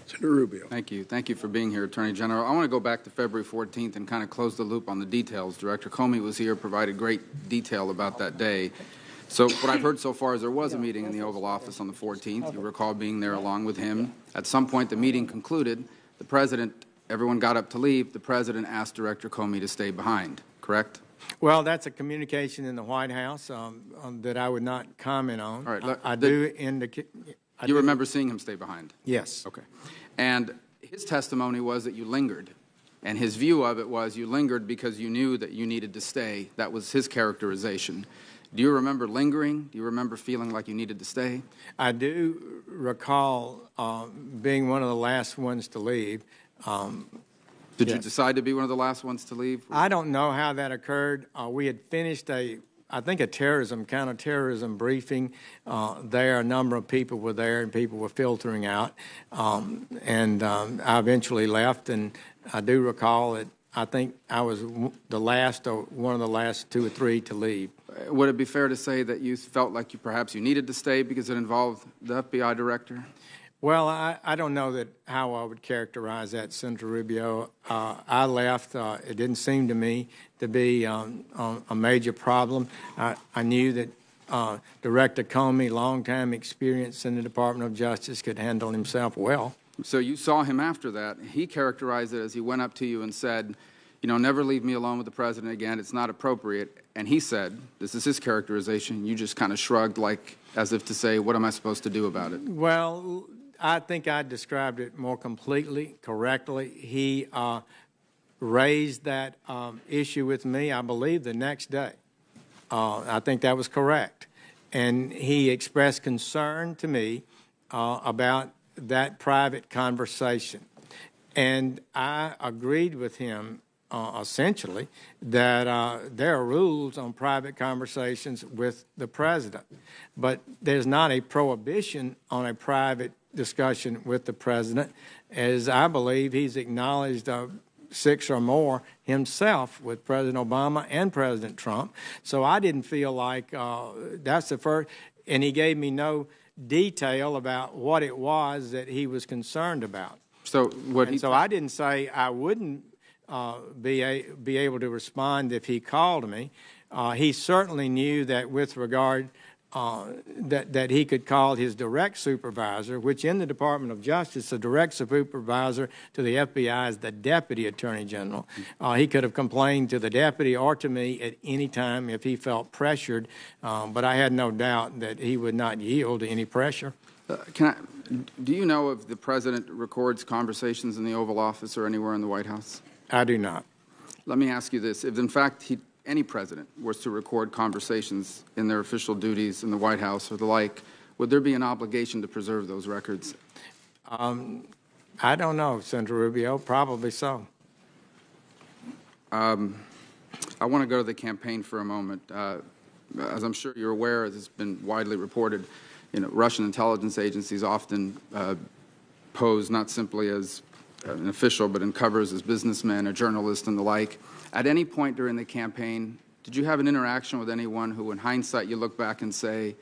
Senator Rubio. Thank you. Thank you for being here, Attorney General. I want to go back to February 14th and kind of close the loop on the details. Director Comey was here, provided great detail about that day. So what I've heard so far is there was a meeting in the Oval Office on the 14th. You recall being there along with him. At some point, the meeting concluded. The President, everyone got up to leave. The President asked Director Comey to stay behind, correct? Well, that's a communication in the White House that I would not comment on. All right. I do indicate. You remember seeing him stay behind? Yes. Okay. And his testimony was that you lingered. And his view of it was you lingered because you knew that you needed to stay. That was his characterization. Do you remember lingering? Do you remember feeling like you needed to stay? I do recall being one of the last ones to leave. Did you decide to be one of the last ones to leave? I don't know how that occurred. We had finished a counterterrorism briefing. There, a number of people were there, and people were filtering out. I eventually left, and I do recall that I think I was the last or one of the last 2 or 3 to leave. Would it be fair to say that you felt like perhaps you needed to stay because it involved the FBI director? Well, I don't know how I would characterize that, Senator Rubio. I left. It didn't seem to me to be a major problem. I knew that Director Comey, long-time experience in the Department of Justice, could handle himself well. So you saw him after that. He characterized it as he went up to you and said, you know, never leave me alone with the President again. It's not appropriate. And he said, this is his characterization, you just kind of shrugged like as if to say, what am I supposed to do about it? Well, I think I described it more completely, correctly. He raised that issue with me, I believe, the next day. I think that was correct. And he expressed concern to me about that private conversation. And I agreed with him essentially that there are rules on private conversations with the President. But there's not a prohibition on a private discussion with the President, as I believe he's acknowledged 6 or more himself with President Obama and President Trump. So I didn't feel like that's the first, and he gave me no detail about what it was that he was concerned about. So I didn't say I wouldn't be able to respond if he called me. He certainly knew that with regard that he could call his direct supervisor, which in the Department of Justice, the direct supervisor to the FBI is the Deputy Attorney General. He could have complained to the deputy or to me at any time if he felt pressured, but I had no doubt that he would not yield to any pressure. Do you know if the President records conversations in the Oval Office or anywhere in the White House? I do not. Let me ask you this. If, in fact, any president was to record conversations in their official duties in the White House or the like, would there be an obligation to preserve those records? I don't know, Senator Rubio. Probably so. I want to go to the campaign for a moment. As I'm sure you're aware, as it's been widely reported, Russian intelligence agencies often pose not simply as an official, but in covers as businessmen, a journalist, and the like. At any point during the campaign, did you have an interaction with anyone who, in hindsight, you look back and say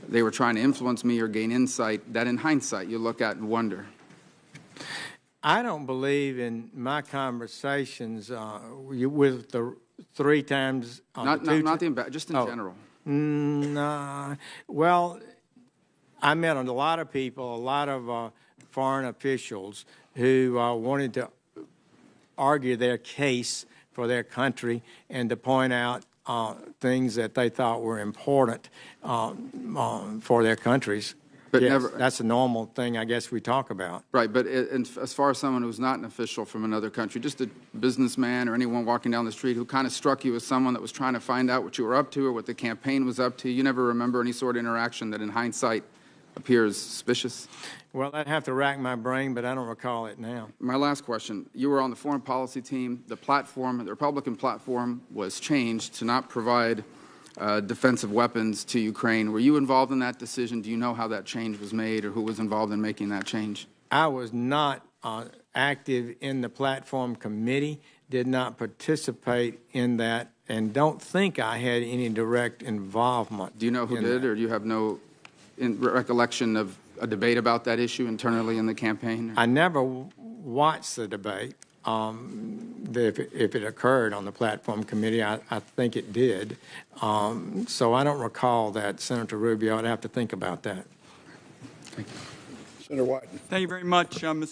they were trying to influence me or gain insight, that in hindsight you look at and wonder? I don't believe in my conversations with the 3 times. Just in general. Nah. Well, I met a lot of people, a lot of foreign officials who wanted to argue their case for their country and to point out things that they thought were important for their countries. But yes, that's a normal thing, I guess, we talk about. Right, but as far as someone who's not an official from another country, just a businessman or anyone walking down the street who kind of struck you as someone that was trying to find out what you were up to or what the campaign was up to, you never remember any sort of interaction that in hindsight appears suspicious? Well, I'd have to rack my brain, but I don't recall it now. My last question. You were on the foreign policy team. The Republican platform was changed to not provide defensive weapons to Ukraine. Were you involved in that decision? Do you know how that change was made or who was involved in making that change? I was not active in the platform committee, did not participate in that, and don't think I had any direct involvement. Do you know who did, or do you have no recollection of a debate about that issue internally in the campaign? I never watched the debate. If it occurred on the platform committee, I think it did. So I don't recall that, Senator Rubio. I'd have to think about that. Thank you. Senator Wyden. Thank you very much, Mr. Chairman.